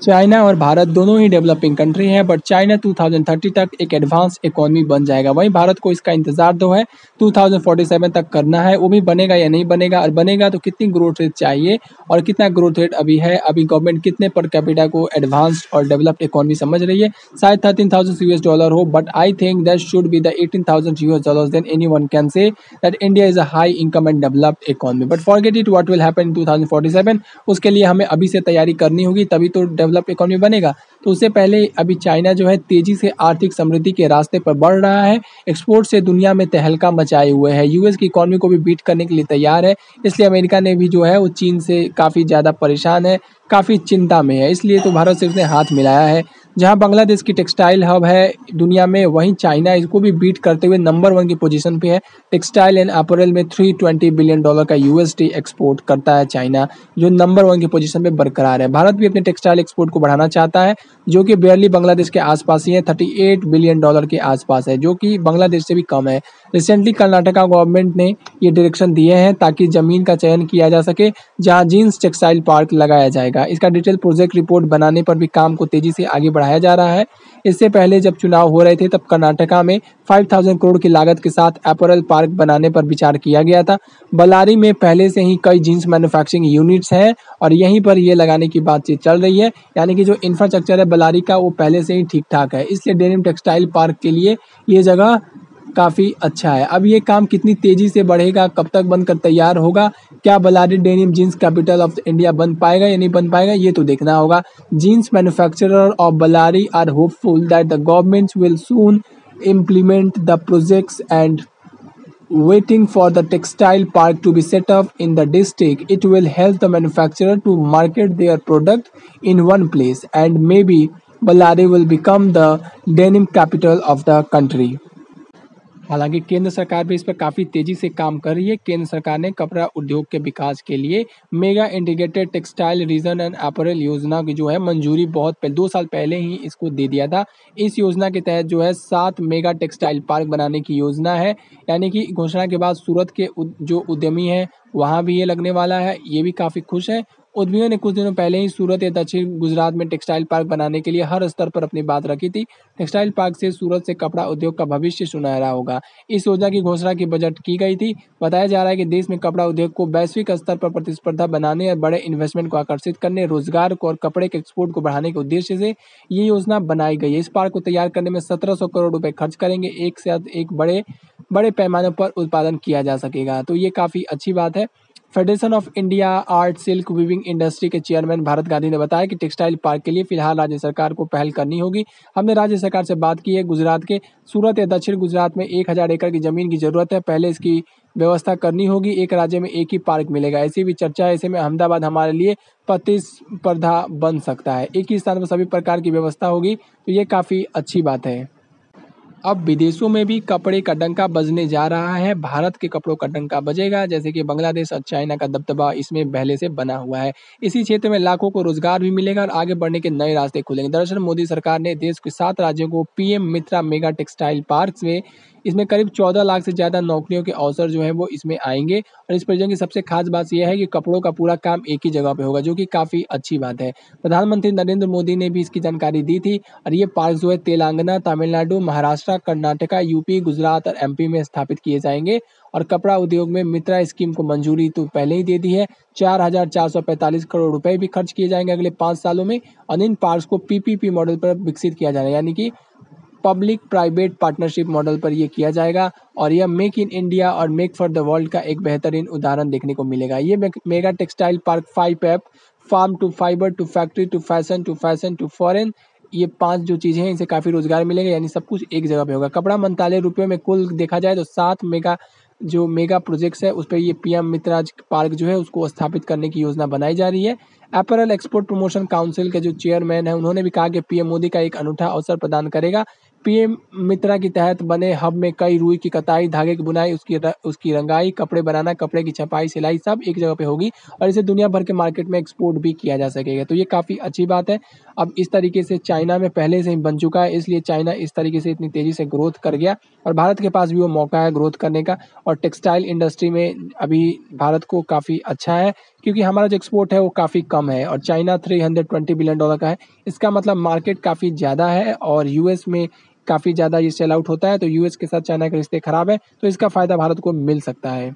China और भारत दोनों ही developing country हैं, बट चाइना 2030 तक एक एडवांस इकोनॉमी बन जाएगा। वहीं भारत को इसका इंतजार तो है, 2047 तक करना है। वो भी बनेगा या नहीं बनेगा, और बनेगा तो कितनी ग्रोथ रेट चाहिए और कितना ग्रोथ रेट अभी है, अभी गवर्नमेंट कितने पर कैपिटा को एडवांस्ड और डेवलप्ड इकोनॉमी समझ रही है। शायद $13,000 हो, but I think that should be the $18,000, than anyone can say that India is a high income and developed economy. But forget it, what will happen in 2047। उसके लिए हमें अभी से तैयारी करनी होगी, तभी तो डेवलप इकोनॉमी बनेगा। तो उससे पहले अभी चाइना जो है तेजी से आर्थिक समृद्धि के रास्ते पर बढ़ रहा है, एक्सपोर्ट से दुनिया में तहलका मचाए हुए है, यूएस की इकोनॉमी को भी बीट करने के लिए तैयार है। इसलिए अमेरिका ने भी जो है वो चीन से काफ़ी ज़्यादा परेशान है, काफ़ी चिंता में है। इसलिए तो भारत से उसने हाथ मिलाया है। जहां बांग्लादेश की टेक्सटाइल हब है दुनिया में, वहीं चाइना इसको भी बीट करते हुए नंबर 1 की पोजीशन पे है। टेक्सटाइल एंड अपैरल में $320 बिलियन का यूएसडी एक्सपोर्ट करता है चाइना, जो नंबर 1 की पोजीशन पे बरकरार है। भारत भी अपने टेक्सटाइल एक्सपोर्ट को बढ़ाना चाहता है, जो कि बेयरली बांग्लादेश के आसपास ही है, $38 बिलियन के आसपास है, जो कि बांग्लादेश से भी कम है। रिसेंटली कर्नाटका गवर्नमेंट ने ये डायरेक्शन दिए हैं ताकि जमीन का चयन किया जा सके जहां जीन्स टेक्सटाइल पार्क लगाया जाएगा। इसका डिटेल प्रोजेक्ट रिपोर्ट बनाने पर भी काम को तेजी से आगे बढ़ाया जा रहा है। इससे पहले जब चुनाव हो रहे थे तब कर्नाटका में 5,000 करोड़ की लागत के साथ अपैरल पार्क बनाने पर विचार किया गया था। बल्लारी में पहले से ही कई जीन्स मैन्युफैक्चरिंग यूनिट्स हैं और यहीं पर ये लगाने की बातचीत चल रही है, यानी कि जो इंफ्रास्ट्रक्चर है बल्लारी का वो पहले से ही ठीक ठाक है। इसलिए डेनिम टेक्सटाइल पार्क के लिए ये जगह काफ़ी अच्छा है। अब ये काम कितनी तेज़ी से बढ़ेगा, कब तक बनकर तैयार होगा, क्या Ballari denim jeans capital of India बन पाएगा या नहीं बन पाएगा, ये तो देखना होगा। Jeans manufacturer of Ballari are hopeful that the government will soon implement the projects and waiting for the textile park to be set up in the district. It will help the manufacturer to market their product in one place and maybe Ballari will become the denim capital of the country. हालांकि केंद्र सरकार भी इस पर काफ़ी तेज़ी से काम कर रही है। केंद्र सरकार ने कपड़ा उद्योग के विकास के लिए mega integrated textile reason and apparel योजना की जो है मंजूरी बहुत 2 साल पहले ही इसको दे दिया था। इस योजना के तहत जो है 7 मेगा टेक्सटाइल पार्क बनाने की योजना है, यानी कि घोषणा के बाद सूरत के जो उद्यमी हैं वहाँ भी ये लगने वाला है। ये भी काफ़ी खुश है। उद्यमियों ने कुछ दिनों पहले ही सूरत या दक्षिण गुजरात में टेक्सटाइल पार्क बनाने के लिए हर स्तर पर अपनी बात रखी थी। टेक्सटाइल पार्क से सूरत से कपड़ा उद्योग का भविष्य सुनहरा होगा। इस योजना की घोषणा की बजट की गई थी। बताया जा रहा है कि देश में कपड़ा उद्योग को वैश्विक स्तर पर प्रतिस्पर्धा बनाने और बड़े इन्वेस्टमेंट को आकर्षित करने, रोजगार को और कपड़े के एक्सपोर्ट को बढ़ाने के उद्देश्य से ये योजना बनाई गई है। इस पार्क को तैयार करने में 1700 करोड़ रुपए खर्च करेंगे। एक से एक बड़े पैमाने पर उत्पादन किया जा सकेगा, तो ये काफ़ी अच्छी बात है। Federation of India art silk weaving industry के चेयरमैन भारत गांधी ने बताया कि टेक्सटाइल पार्क के लिए फिलहाल राज्य सरकार को पहल करनी होगी। हमने राज्य सरकार से बात की है। गुजरात के सूरत या दक्षिण गुजरात में 1000 एकड़ की ज़मीन की ज़रूरत है। पहले इसकी व्यवस्था करनी होगी। एक राज्य में एक ही पार्क मिलेगा, ऐसी भी चर्चा है। ऐसे में अहमदाबाद हमारे लिए प्रतिस्पर्धा बन सकता है। एक ही स्थान पर सभी प्रकार की व्यवस्था होगी, तो ये काफ़ी अच्छी बात है। अब विदेशों में भी कपड़े का डंका बजने जा रहा है। भारत के कपड़ों का डंका बजेगा, जैसे कि बांग्लादेश और चाइना का दबदबा इसमें पहले से बना हुआ है। इसी क्षेत्र में लाखों को रोजगार भी मिलेगा और आगे बढ़ने के नए रास्ते खुलेंगे। दरअसल मोदी सरकार ने देश के 7 राज्यों को पीएम मित्रा मेगा टेक्सटाइल पार्क में इसमें करीब 14 लाख से ज़्यादा नौकरियों के अवसर जो है वो इसमें आएंगे। और इस परियोजना की सबसे खास बात यह है कि कपड़ों का पूरा काम एक ही जगह पे होगा, जो कि काफ़ी अच्छी बात है। प्रधानमंत्री नरेंद्र मोदी ने भी इसकी जानकारी दी थी। और ये पार्क जो है तेलंगाना, तमिलनाडु, महाराष्ट्र, कर्नाटका, यूपी, गुजरात और एमपी में स्थापित किए जाएंगे। और कपड़ा उद्योग में मित्रा स्कीम को मंजूरी तो पहले ही दे दी है। 4,445 करोड़ रुपए भी खर्च किए जाएंगे अगले 5 सालों में। और इन पार्क्स को पीपीपी मॉडल पर विकसित किया जा रहा है, यानी कि पब्लिक प्राइवेट पार्टनरशिप मॉडल पर यह किया जाएगा। और यह मेक इन इंडिया और मेक फॉर द वर्ल्ड का एक बेहतरीन उदाहरण देखने को मिलेगा। ये mega textile park 5F, farm to fibre to factory to fashion to foreign, ये 5 जो चीज़ें हैं इनसे काफ़ी रोजगार मिलेगा, यानी सब कुछ एक जगह पे होगा। कपड़ा मंत्रालय रुपये में कुल देखा जाए तो 7 मेगा प्रोजेक्ट्स है, उस पर ये पीएम मित्रा पार्क जो है उसको स्थापित करने की योजना बनाई जा रही है। अपैरल एक्सपोर्ट प्रमोशन काउंसिल के जो चेयरमैन है उन्होंने भी कहा कि पीएम मोदी का एक अनूठा अवसर प्रदान करेगा पीएम मित्रा के तहत बने हब में कई रुई की कताई, धागे की बुनाई, उसकी रंगाई, कपड़े बनाना, कपड़े की छपाई, सिलाई सब एक जगह पे होगी और इसे दुनिया भर के मार्केट में एक्सपोर्ट भी किया जा सकेगा। तो ये काफ़ी अच्छी बात है। अब इस तरीके से चाइना में पहले से ही बन चुका है, इसलिए चाइना इस तरीके से इतनी तेज़ी से ग्रोथ कर गया और भारत के पास भी वो मौका है ग्रोथ करने का। और टेक्सटाइल इंडस्ट्री में अभी भारत को काफ़ी अच्छा है, क्योंकि हमारा जो एक्सपोर्ट है वो काफ़ी कम है और चाइना $320 बिलियन का है। इसका मतलब मार्केट काफ़ी ज़्यादा है और यूएस में काफ़ी ज़्यादा ये सेल आउट होता है, तो यूएस के साथ चाइना के रिश्ते खराब है, तो इसका फ़ायदा भारत को मिल सकता है।